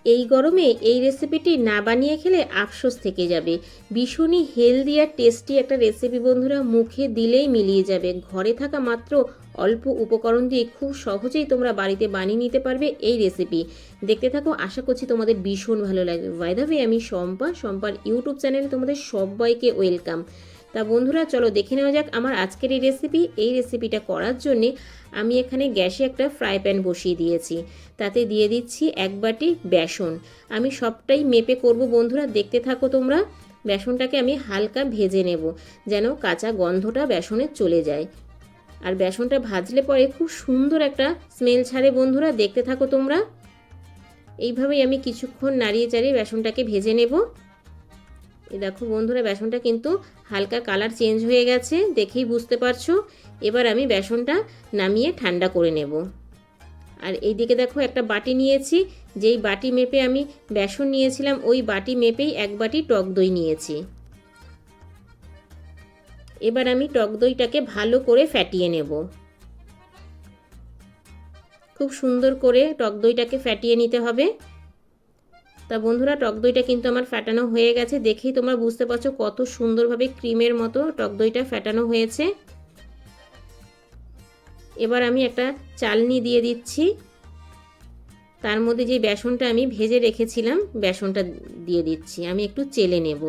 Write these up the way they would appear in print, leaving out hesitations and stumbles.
এই গরমে এই রেসিপিটি না বানিয়ে খেলে আফসোস থেকে যাবে। ভীষণই হেলদি আর টেস্টি একটা রেসিপি বন্ধুরা, মুখে দিলেই মিলিয়ে যাবে। ঘরে থাকা মাত্র অল্প উপকরণ দিয়ে খুব সহজেই তোমরা বাড়িতে বানিয়ে নিতে পারবে এই রেসিপি। দেখতে থাকো, আশা করছি তোমাদের ভীষণ ভালো লাগবে। বাই দ্য ওয়ে, আমি শম্পার ইউটিউব চ্যানেলে তোমাদের সবাইকে ওয়েলকাম। তা বন্ধুরা, চলো দেখে নেওয়া যাক আমার আজকের এই রেসিপি। এই রেসিপিটা করার জন্যে আমি এখানে গ্যাসে একটা ফ্রাই প্যান বসিয়ে দিয়েছি। তাতে দিয়ে দিচ্ছি 1 বাটি বেসন। আমি সবটাই মেপে করব বন্ধুরা, দেখতে থাকো তোমরা। বেসনটাকে আমি হালকা ভেজে নেব, যেন কাঁচা গন্ধটা বেসনের চলে যায়। আর বেসনটা ভাজলে পরে খুব সুন্দর একটা স্মেল ছাড়ে বন্ধুরা, দেখতে থাকো তোমরা। এইভাবেই আমি কিছুক্ষণ নাড়িয়ে চাড়িয়ে বেসনটাকে ভেজে নেব। এই দেখো বন্ধুরা, বেসনটা কিন্তু হালকা কালার চেঞ্জ হয়ে গেছে, দেখেই বুঝতে পারছো। এবার আমি বেসনটা নামিয়ে ঠান্ডা করে নেব। আর এইদিকে দেখো একটা বাটি নিয়েছি, যেই বাটি মেপে আমি বেসন নিয়েছিলাম ওই বাটি মেপেই 1 বাটি টক দই নিয়েছি। এবার আমি টক দইটাকে ভালো করে ফ্যাটিয়ে নেব। খুব সুন্দর করে টক দইটাকে ফ্যাটিয়ে নিতে হবে। তা বন্ধুরা, টক দইটা কিন্তু আমার ফ্যাটানো হয়ে গেছে, দেখেই তোমরা বুঝতে পারছো কত সুন্দরভাবে ক্রিমের মতো টক দইটা ফ্যাটানো হয়েছে। এবার আমি একটা চালনি দিয়ে দিচ্ছি, তার মধ্যে যে বেসনটা আমি ভেজে রেখেছিলাম বেসনটা দিয়ে দিচ্ছি। আমি একটু চেলে নেব।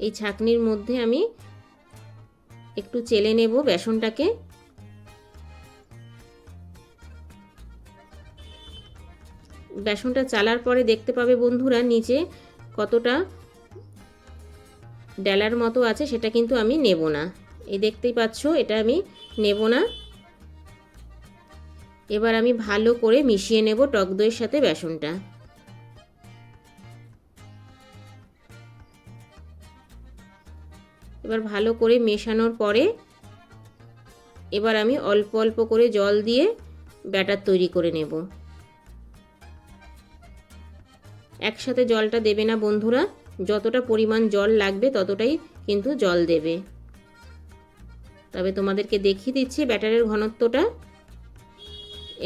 এই ছাঁকনির মধ্যে আমি একটু চেলে নেব বেসনটাকে। বেসনটা চালার পরে দেখতে পাবে বন্ধুরা নিচে কতটা ডেলার মতো আছে, সেটা কিন্তু আমি নেব না। এই দেখতেই পাচ্ছ, এটা আমি নেব না। এবার আমি ভালো করে মিশিয়ে নেব টক দইয়ের সাথে বেসনটা। এবার ভালো করে মেশানোর পরে এবার আমি অল্প অল্প করে জল দিয়ে ব্যাটার তৈরি করে নেব। একসাথে জলটা দেবে না বন্ধুরা, যতটা পরিমাণ জল লাগবে ততটাই কিন্তু জল দেবে। তবে তোমাদেরকে দেখিয়ে দিচ্ছি ব্যাটারের ঘনত্বটা।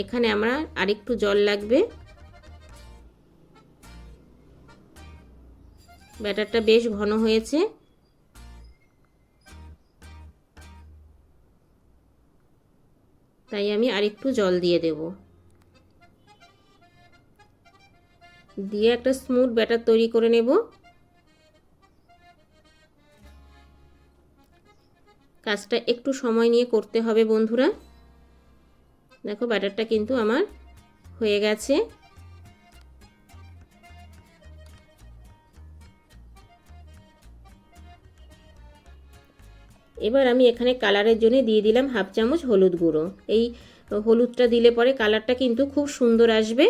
এখানে আমরা আরেকটু জল লাগবে। ব্যাটারটা বেশ ঘন হয়েছে, তাই আমি আরেকটু জল দিয়ে দেব। দিয়ে একটা স্মুথ ব্যাটার তৈরি করে নেব। কাজটা একটু সময় নিয়ে করতে হবে বন্ধুরা। দেখো ব্যাটারটা কিন্তু আমার হয়ে গেছে। এবার আমি এখানে কালারের জন্য দিয়ে দিলাম 1/2 চামচ হলুদ গুঁড়ো। এই হলুদটা দিলে পরে কালারটা কিন্তু খুব সুন্দর আসবে।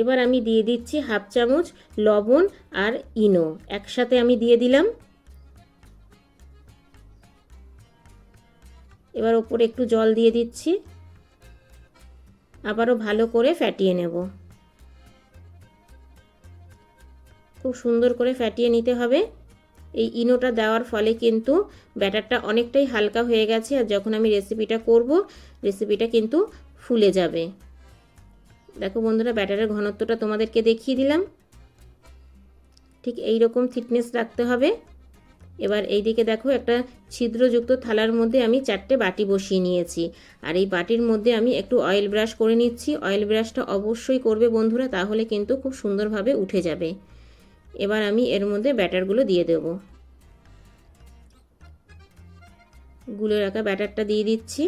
এবার আমি দিয়ে দিচ্ছি 1/2 চামচ লবণ আর ইনো একসাথে আমি দিয়ে দিলাম। এবার ওপরে একটু জল দিয়ে দিচ্ছি, আবারও ভালো করে ফ্যাটিয়ে নেব। খুব সুন্দর করে ফ্যাটিয়ে নিতে হবে। এই ইনোটা দেওয়ার ফলে কিন্তু ব্যাটারটা অনেকটাই হালকা হয়ে গেছে, আর যখন আমি রেসিপিটা করব রেসিপিটা কিন্তু ফুলে যাবে। দেখো বন্ধুরা, ব্যাটারের ঘনত্বটা তোমাদেরকে দেখিয়ে দিলাম। ঠিক এই রকম থিকনেস রাখতে হবে। এবার এইদিকে দেখো একটা ছিদ্রযুক্ত থালার মধ্যে আমি 4টে বাটি বসিয়ে নিয়েছি, আর এই বাটির মধ্যে আমি একটু অয়েল ব্রাশ করে নিচ্ছি। অয়েল ব্রাশটা অবশ্যই করবে বন্ধুরা, তাহলে কিন্তু খুব সুন্দরভাবে উঠে যাবে। এবার আমি এর মধ্যে ব্যাটারগুলো দিয়ে দেব। গুলে রাখা ব্যাটারটা দিয়ে দিচ্ছি।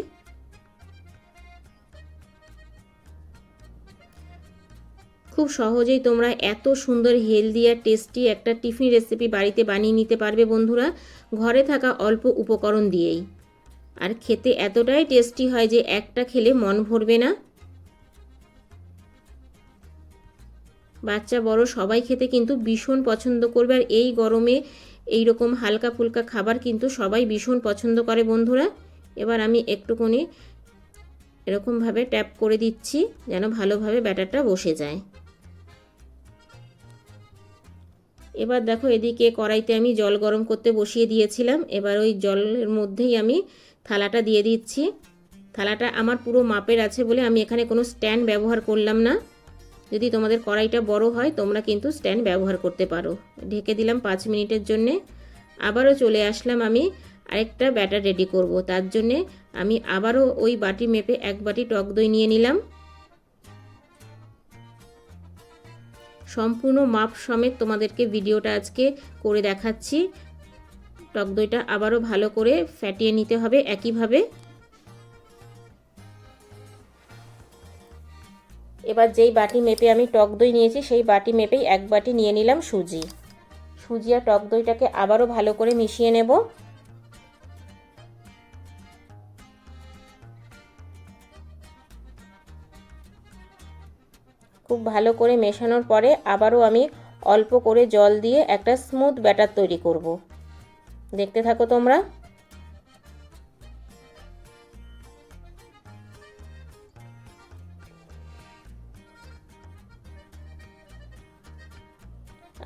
খুব সহজেই তোমরা এত সুন্দর হেলদি আর টেস্টি একটা টিফিন রেসিপি বাড়িতে বানিয়ে নিতে পারবে বন্ধুরা, ঘরে থাকা অল্প উপকরণ দিয়েই। আর খেতে এতটাই টেস্টি হয় যে একটা খেলে মন ভরবে না। বাচ্চা বড় সবাই খেতে কিন্তু ভীষণ পছন্দ করবে, আর এই গরমে এই রকম হালকা ফুলকা খাবার কিন্তু সবাই ভীষণ পছন্দ করে বন্ধুরা। এবার আমি একটুখানি এরকমভাবে ট্যাপ করে দিচ্ছি যেন ভালোভাবে ব্যাটারটা বসে যায়। এবার দেখো এদিকে কড়াইতে আমি জল গরম করতে বসিয়ে দিয়েছিলাম। এবার ওই জলের মধ্যেই আমি থালাটা দিয়ে দিচ্ছি। থালাটা আমার পুরো মাপের আছে বলে আমি এখানে কোনো স্ট্যান্ড ব্যবহার করলাম না। যদি তোমাদের কড়াইটা বড় হয় তোমরা কিন্তু স্ট্যান্ড ব্যবহার করতে পারো। ঢেকে দিলাম 5 মিনিটের জন্যে। আবারও চলে আসলাম আমি আরেকটা ব্যাটার রেডি করব। তার জন্যে আমি আবারও ওই বাটি মেপে 1 বাটি টক দই নিয়ে নিলাম। সম্পূর্ণ মাপ সমেত তোমাদেরকে ভিডিওটা আজকে করে দেখাচ্ছি। টক দইটা আবারও ভালো করে ফ্যাটিয়ে নিতে হবে একইভাবে। এবার যেই বাটি মেপে আমি টক দই নিয়েছি সেই বাটি মেপেই 1 বাটি নিয়ে নিলাম সুজি। সুজি আর টক দইটাকে আবারও ভালো করে মিশিয়ে নেব। খুব ভালো করে মেশানোর পরে আবারও আমি অল্প করে জল দিয়ে একটা স্মুথ ব্যাটার তৈরি করব। দেখতে থাকো তোমরা।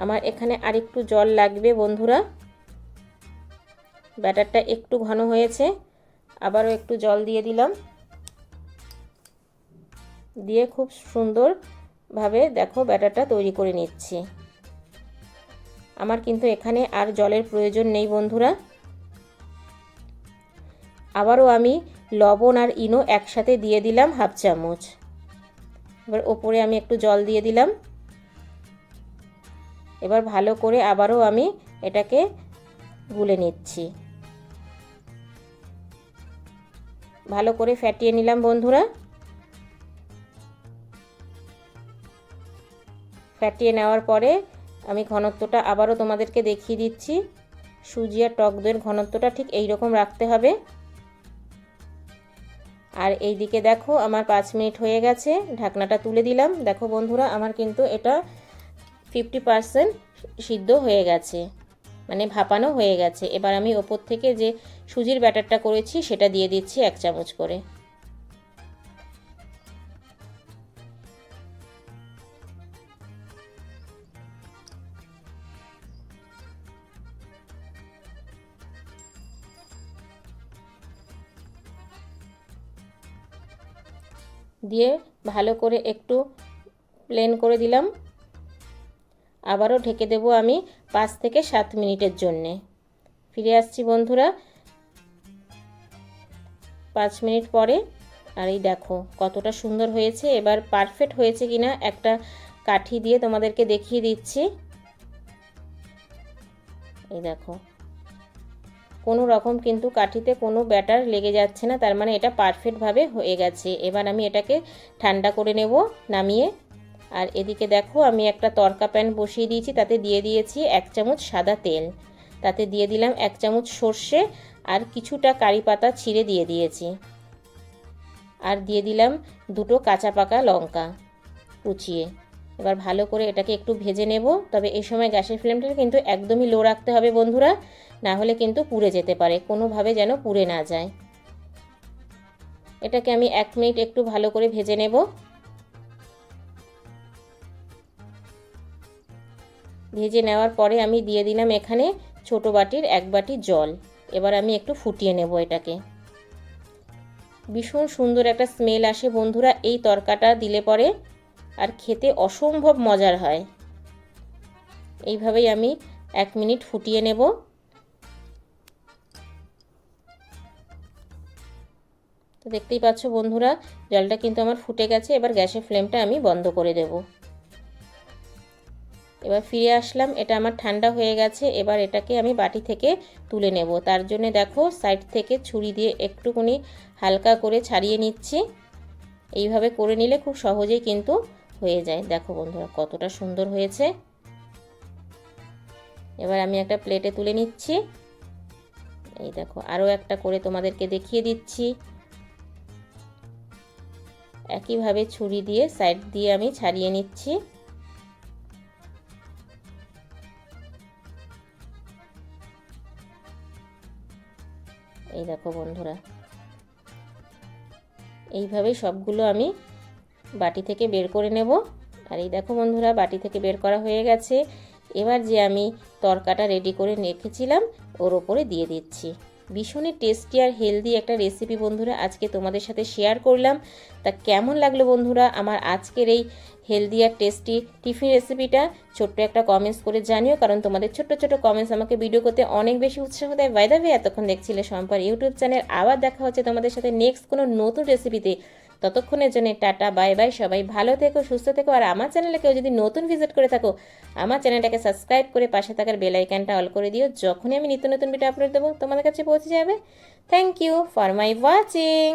আমার এখানে আরেকটু জল লাগবে বন্ধুরা। ব্যাটারটা একটু ঘন হয়েছে, আবারও একটু জল দিয়ে দিলাম। দিয়ে খুব সুন্দরভাবে দেখো ব্যাটারটা তৈরি করে নিচ্ছি। আমার কিন্তু এখানে আর জলের প্রয়োজন নেই বন্ধুরা। আবারও আমি লবণ আর ইনো একসাথে দিয়ে দিলাম 1/2 চামচ। এবার ওপরে আমি একটু জল দিয়ে দিলাম। এবার ভালো করে আবারও আমি এটাকে গুলে নিচ্ছি। ভালো করে ফ্যাটিয়ে নিলাম বন্ধুরা। ফ্যাটিয়ে নেওয়ার পরে আমি ঘনত্বটা আবারও তোমাদেরকে দেখিয়ে দিচ্ছি। সুজি আর টক দইয়ের ঘনত্বটা ঠিক এই রকম রাখতে হবে। আর এই দিকে দেখো আমার 5 মিনিট হয়ে গেছে। ঢাকনাটা তুলে দিলাম। দেখো বন্ধুরা আমার কিন্তু এটা 50% সিদ্ধ হয়ে গেছে, মানে ভাপানো হয়ে গেছে। এবার আমি ওপর থেকে যে সুজির ব্যাটারটা করেছি সেটা দিয়ে দিচ্ছি 1 চামচ করে। দিয়ে ভালো করে একটু প্লেন করে দিলাম। আবারও ঢেকে দেব আমি 5 থেকে 7 মিনিটের জন্যে। ফিরে আসছি বন্ধুরা 5 মিনিট পরে। আর এই দেখো কতটা সুন্দর হয়েছে। এবার পারফেক্ট হয়েছে কিনা একটা কাঠি দিয়ে তোমাদেরকে দেখিয়ে দিচ্ছি। এই দেখো কোনো রকম কিন্তু কাঠিতে কোনো ব্যাটার লেগে যাচ্ছে না, তার মানে এটা পারফেক্টভাবে হয়ে গেছে। এবার আমি এটাকে ঠান্ডা করে নেব নামিয়ে। আর এদিকে দেখো আমি একটা তড়কা প্যান বসিয়ে দিয়েছি, তাতে দিয়ে দিয়েছি 1 চামচ সাদা তেল। তাতে দিয়ে দিলাম 1 চামচ সর্ষে আর কিছুটা কারি পাতা ছিঁড়ে দিয়ে দিয়েছি। আর দিয়ে দিলাম 2টো কাঁচা পাকা লঙ্কা কুচিয়ে। এবার ভালো করে এটাকে একটু ভেজে নেব। তবে এই সময় গ্যাসের ফ্লেমটা কিন্তু একদমই লো রাখতে হবে বন্ধুরা, না হলে কিন্তু পুড়ে যেতে পারে, কোনোভাবে যেন পুড়ে না যায়। এটাকে আমি 1 মিনিট একটু ভালো করে ভেজে নেব। ভেজে নেওয়ার পরে আমি দিয়ে দিলাম এখানে ছোট বাটির 1 বাটি জল। এবার আমি একটু ফুটিয়ে নেব এটাকে। ভীষণ সুন্দর একটা স্মেল আসে বন্ধুরা এই তরকাটা দিলে পরে, আর খেতে অসম্ভব মজার হয়। এইভাবেই আমি 1 মিনিট ফুটিয়ে নেব। তো দেখতেই পাচ্ছ বন্ধুরা জলটা কিন্তু আমার ফুটে গেছে। এবার গ্যাসের ফ্লেমটা আমি বন্ধ করে দেব। এবার ফিরে আসলাম, এটা আমার ঠান্ডা হয়ে গেছে। এবার এটাকে আমি বাটি থেকে তুলে নেব। তার জন্য দেখো সাইড থেকে ছুরি দিয়ে একটুখানি হালকা করে ছাড়িয়ে নিচ্ছি। এইভাবে করে নিলে খুব সহজেই কিন্তু হয়ে যায়। দেখো বন্ধুরা কতটা সুন্দর হয়েছে। এবার আমি একটা প্লেটে তুলে নিচ্ছি। এই দেখো আরও একটা করে তোমাদেরকে দেখিয়ে দিচ্ছি। একইভাবে ছুরি দিয়ে সাইড দিয়ে আমি ছাড়িয়ে নিচ্ছি। এই দেখো বন্ধুরা এইভাবে সবগুলো আমি বাটি থেকে বের করে নেব। আর এই দেখো বন্ধুরা বাটি থেকে বের করা হয়ে গেছে। এবার যে আমি তরকাটা রেডি করে রেখেছিলাম ওর ওপরে দিয়ে দিচ্ছি। ভীষণই টেস্টি আর হেলদি একটা রেসিপি বন্ধুরা আজকে তোমাদের সাথে শেয়ার করলাম। তা কেমন লাগলো বন্ধুরা আমার আজকের এই হেলদি আর টেস্টি টিফিন রেসিপিটা? ছোট্ট একটা কমেন্টস করে জানিও, কারণ তোমাদের ছোট্ট ছোট্ট কমেন্টস আমাকে ভিডিও করতে অনেক বেশি উৎসাহ দেয়। বাই দ্য ওয়ে, এতক্ষণ দেখছিলে সম্পার ইউটিউব চ্যানেল। আবার দেখা হচ্ছে তোমাদের সাথে নেক্সট কোনো নতুন রেসিপিতে। ততক্ষণের জন্য টাটা, বাই বাই। সবাই ভালো থেকো, সুস্থ থেকো। আর আমার চ্যানেলে কেউ যদি নতুন ভিজিট করে থাকো, আমার চ্যানেলটাকে সাবস্ক্রাইব করে পাশে থাকার বেল আইকনটা অল করে দিও। যখনই আমি নিত্য নতুন ভিডিও আপলোড দেবো তোমাদের কাছে পৌঁছে যাবে। Thank you for my watching.